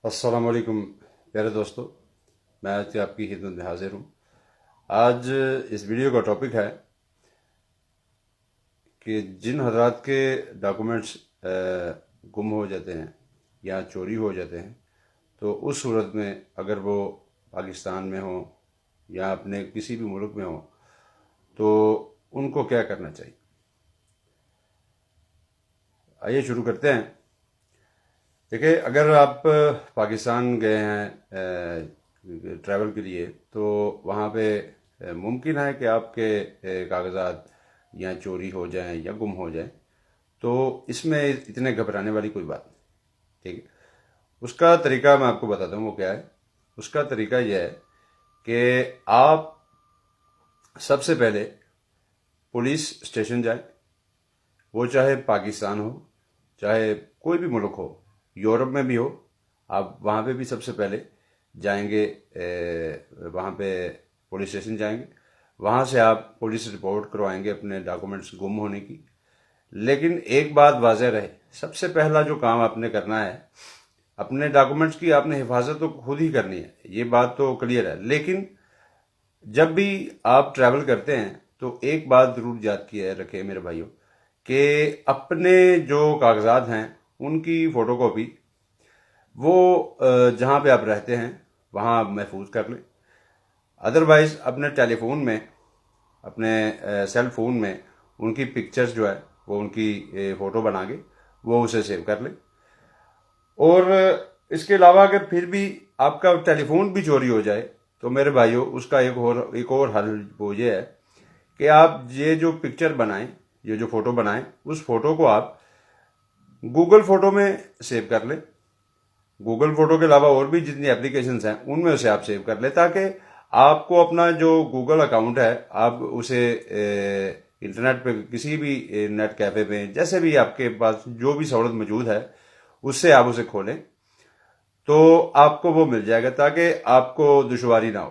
السلام علیکم پیارے دوستو، میں آج آپ کی خدمت میں حاضر ہوں۔ آج اس ویڈیو کا ٹاپک ہے کہ جن حضرات کے ڈاکومنٹس گم ہو جاتے ہیں یا چوری ہو جاتے ہیں، تو اس صورت میں اگر وہ پاکستان میں ہوں یا اپنے کسی بھی ملک میں ہوں تو ان کو کیا کرنا چاہیے۔ آئیے شروع کرتے ہیں۔ دیکھیں، اگر آپ پاکستان گئے ہیں ٹریول کے لیے تو وہاں پہ ممکن ہے کہ آپ کے کاغذات یا چوری ہو جائیں یا گم ہو جائیں، تو اس میں اتنے گھبرانے والی کوئی بات نہیں، ٹھیک ہے۔ اس کا طریقہ میں آپ کو بتاتا ہوں وہ کیا ہے۔ اس کا طریقہ یہ ہے کہ آپ سب سے پہلے پولیس اسٹیشن جائیں، وہ چاہے پاکستان ہو چاہے کوئی بھی ملک ہو، یورپ میں بھی ہو، آپ وہاں پہ بھی سب سے پہلے جائیں گے، وہاں پہ پولیس اسٹیشن جائیں گے، وہاں سے آپ پولیس رپورٹ کروائیں گے اپنے ڈاکومنٹس گم ہونے کی۔ لیکن ایک بات واضح رہے، سب سے پہلا جو کام آپ نے کرنا ہے، اپنے ڈاکومنٹس کی آپ نے حفاظت تو خود ہی کرنی ہے، یہ بات تو کلیئر ہے۔ لیکن جب بھی آپ ٹریول کرتے ہیں تو ایک بات ضرور یاد کیے رکھے میرے بھائیوں، کہ اپنے جو کاغذات ہیں ان کی فوٹو کاپی وہ جہاں پہ آپ رہتے ہیں وہاں محفوظ کر لیں۔ ادروائز اپنے ٹیلی فون میں، اپنے سیل فون میں ان کی پکچرز جو ہے وہ ان کی فوٹو بنا کے وہ اسے سیو کر لیں۔ اور اس کے علاوہ اگر پھر بھی آپ کا ٹیلی فون بھی چوری ہو جائے تو میرے بھائیوں اس کا ایک اور حل وہ یہ ہے کہ آپ یہ جو پکچر بنائیں، یہ جو فوٹو بنائیں، اس فوٹو کو آپ گوگل فوٹو میں سیو کر لیں۔ گوگل فوٹو کے علاوہ اور بھی جتنی اپلیکیشنز ہیں ان میں اسے آپ سیو کر لیں، تاکہ آپ کو اپنا جو گوگل اکاؤنٹ ہے آپ اسے انٹرنیٹ پہ کسی بھی نیٹ کیفے پہ جیسے بھی آپ کے پاس جو بھی سہولت موجود ہے اس سے آپ اسے کھولیں تو آپ کو وہ مل جائے گا، تاکہ آپ کو دشواری نہ ہو۔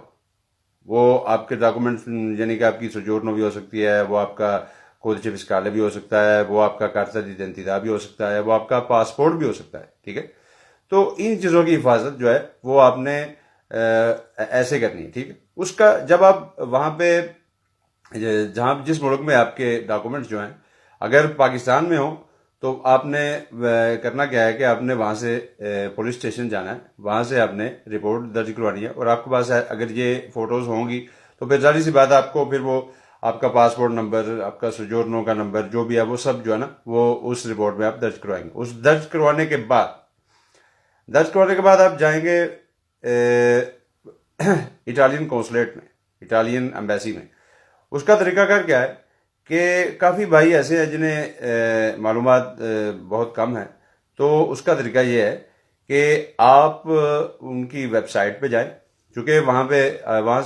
وہ آپ کے ڈاکومنٹس یعنی کہ آپ کی سوجورنو بھی ہو سکتی ہے، وہ آپ کا کودیچے فسکالے بھی ہو سکتا ہے، وہ آپ کا کارتا دی ایڈنٹیتà بھی ہو سکتا ہے، وہ آپ کا پاسپورٹ بھی ہو سکتا ہے، ٹھیک ہے۔ تو ان چیزوں کی حفاظت جو ہے وہ آپ نے ایسے کرنی ہے، ٹھیک ہے۔ اس کا جب آپ وہاں پہ جس ملک میں آپ کے ڈاکومنٹس جو ہیں اگر پاکستان میں ہوں تو آپ نے کرنا کیا ہے کہ آپ نے وہاں سے پولیس اسٹیشن جانا ہے، وہاں سے آپ نے رپورٹ درج کروانی ہے، اور آپ کے پاس اگر یہ فوٹوز ہوں گی تو پھر ظاہر سی بات ہے آپ کو پھر وہ آپ کا پاسپورٹ نمبر، آپ کا سوجورنو کا نمبر جو بھی ہے وہ سب جو ہے نا وہ اس رپورٹ میں آپ درج کروائیں گے۔ اس درج کروانے کے بعد آپ جائیں گے اٹالین کونسلیٹ میں، اٹالین ایمبیسی میں۔ اس کا طریقہ کار کیا ہے کہ کافی بھائی ایسے ہیں جنہیں معلومات بہت کم ہے، تو اس کا طریقہ یہ ہے کہ آپ ان کی ویب سائٹ پہ جائیں، چونکہ وہاں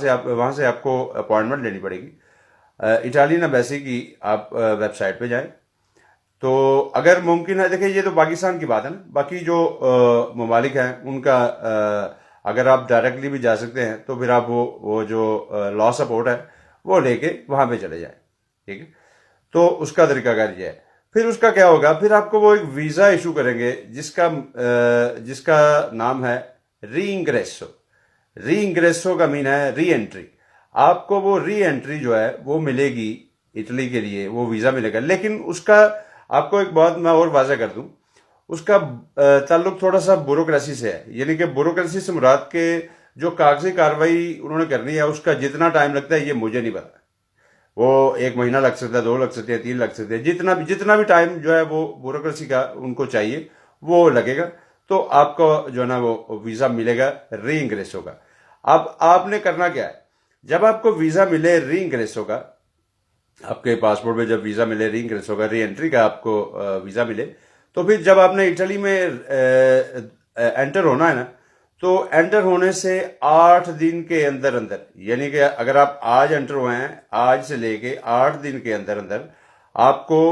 سے آپ کو اپوائنٹمنٹ لینی پڑے گی۔ اٹالین ایمبیسی کی آپ ویب سائٹ پہ جائیں، تو اگر ممکن ہے، دیکھیں یہ تو پاکستان کی بات ہے نا، باقی جو ممالک ہیں ان کا اگر آپ ڈائریکٹلی بھی جا سکتے ہیں تو پھر آپ وہ جو لا سپورٹ ہے وہ لے کے وہاں پہ چلے جائیں، ٹھیک ہے۔ تو اس کا طریقہ کار یہ ہے۔ پھر اس کا کیا ہوگا، پھر آپ کو وہ ایک ویزا ایشو کریں گے جس کا نام ہے ری انگریسو۔ ری انگریسو کا مین ہے ری انٹری۔ آپ کو وہ ری انٹری جو ہے وہ ملے گی اٹلی کے لیے، وہ ویزا ملے گا۔ لیکن اس کا آپ کو ایک بات میں اور واضح کر دوں، اس کا تعلق تھوڑا سا بیوروکریسی سے ہے، یعنی کہ بیوروکریسی سے مراد کے جو کاغذی کاروائی انہوں نے کرنی ہے اس کا جتنا ٹائم لگتا ہے یہ مجھے نہیں پتا۔ وہ 1 مہینہ لگ سکتا ہے، 2 لگ سکتے ہیں، 3 لگ سکتے ہیں، جتنا بھی ٹائم جو ہے وہ بیوروکریسی کا ان کو چاہیے وہ لگے گا، تو آپ کو جو ہے نا وہ ویزا ملے گا ری انگریسو کا۔ اب آپ نے کرنا کیا ہے، جب آپ کو ویزا ملے ری انگریسو کا، آپ کے پاسپورٹ میں جب ویزا ملے ری انگریسو کا، ری انٹری کا آپ کو ویزا ملے، تو پھر جب آپ نے اٹلی میں انٹر ہونا ہے نا، تو انٹر ہونے سے 8 دن کے اندر یعنی کہ اگر آپ آج انٹر ہوئے ہیں، آج سے لے کے 8 دن کے اندر آپ کو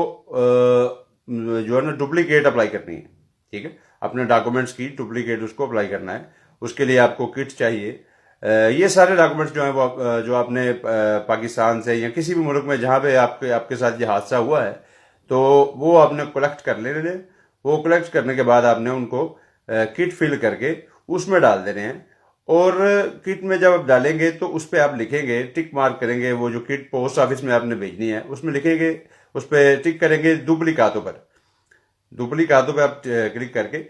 جو ہے نا ڈپلیکیٹ اپلائی کرنی ہے، ٹھیک ہے۔ اپنے ڈاکومنٹس کی ڈپلیکیٹ اس کو اپلائی کرنا ہے۔ اس کے لیے آپ کو کٹ چاہیے۔ یہ سارے ڈاکومنٹس جو ہیں وہ جو آپ نے پاکستان سے یا کسی بھی ملک میں جہاں پہ آپ کے ساتھ یہ حادثہ ہوا ہے تو وہ آپ نے کلیکٹ کر لینے۔ وہ کلیکٹ کرنے کے بعد آپ نے ان کو کٹ فل کر کے اس میں ڈال دینے ہیں، اور کٹ میں جب آپ ڈالیں گے تو اس پہ آپ لکھیں گے، ٹک مارک کریں گے، وہ جو کٹ پوسٹ آفس میں آپ نے بھیجنی ہے اس میں لکھیں گے، اس پہ ٹک کریں گے ڈپلیکاتوں پر، ڈپلیکاتوں پہ آپ کلک کر کے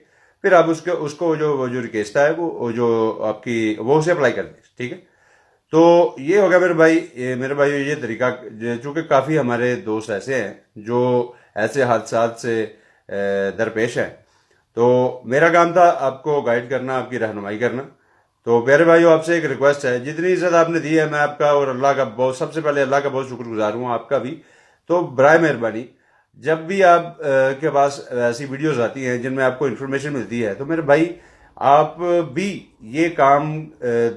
پھر آپ اس کو وہ جو ریکویسٹ ہے وہ جو آپ کی وہ اسے اپلائی کر دیں، ٹھیک ہے؟ تو یہ ہوگا میرے بھائی یہ طریقہ، چونکہ کافی ہمارے دوست ایسے ہیں جو ایسے حادثات سے درپیش ہیں، تو میرا کام تھا آپ کو گائیڈ کرنا، آپ کی رہنمائی کرنا۔ تو پیارے بھائیو، آپ سے ایک ریکویسٹ ہے، جتنی عزت آپ نے دی ہے میں آپ کا اور اللہ کا سب سے پہلے اللہ کا بہت شکر گزار ہوں، آپ کا بھی۔ تو برائے مہربانی جب بھی آپ کے پاس ایسی ویڈیوز آتی ہیں جن میں آپ کو انفارمیشن ملتی ہے، تو میرے بھائی آپ بھی یہ کام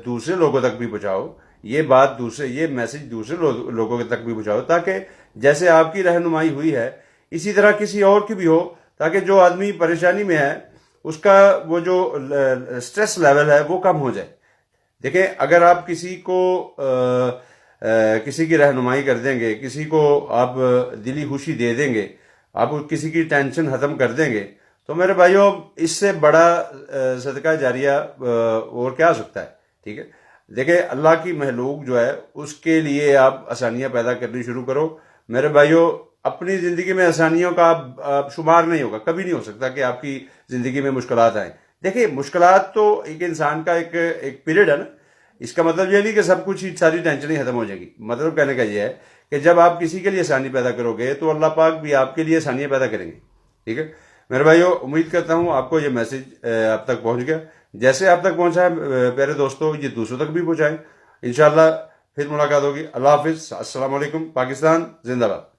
دوسرے لوگوں تک بھی پہنچاؤ، یہ میسج دوسرے لوگوں تک بھی پہنچاؤ، تاکہ جیسے آپ کی رہنمائی ہوئی ہے اسی طرح کسی اور کی بھی ہو، تاکہ جو آدمی پریشانی میں ہے اس کا وہ جو سٹریس لیول ہے وہ کم ہو جائے۔ دیکھیں، اگر آپ کسی کی رہنمائی کر دیں گے، کسی کو آپ دلی خوشی دے دیں گے، آپ کسی کی ٹینشن ختم کر دیں گے، تو میرے بھائیوں اس سے بڑا صدقہ جاریہ اور کیا ہو سکتا ہے؟ ٹھیک ہے؟ دیکھیں، اللہ کی مخلوق جو ہے اس کے لیے آپ آسانیاں پیدا کرنی شروع کرو۔ میرے بھائیوں، اپنی زندگی میں آسانیوں کا آپ شمار نہیں ہوگا، کبھی نہیں ہو سکتا کہ آپ کی زندگی میں مشکلات آئیں۔ دیکھیں، مشکلات تو ایک انسان کا ایک پیریڈ ہے نا، اس کا مطلب یہ نہیں کہ سب کچھ ساری ٹینشنیں ختم ہو جائیں گی۔ مطلب کہنے کا یہ ہے کہ جب آپ کسی کے لیے آسانی پیدا کرو گے تو اللہ پاک بھی آپ کے لیے آسانیاں پیدا کریں گے، ٹھیک ہے؟ میرے بھائیو، امید کرتا ہوں آپ کو یہ میسج اب تک پہنچ گیا۔ جیسے آپ تک پہنچا ہے پیارے دوستوں، یہ دوسروں تک بھی پہنچائیں۔ انشاءاللہ پھر ملاقات ہوگی۔ اللہ حافظ، السلام علیکم، پاکستان زندہ باد۔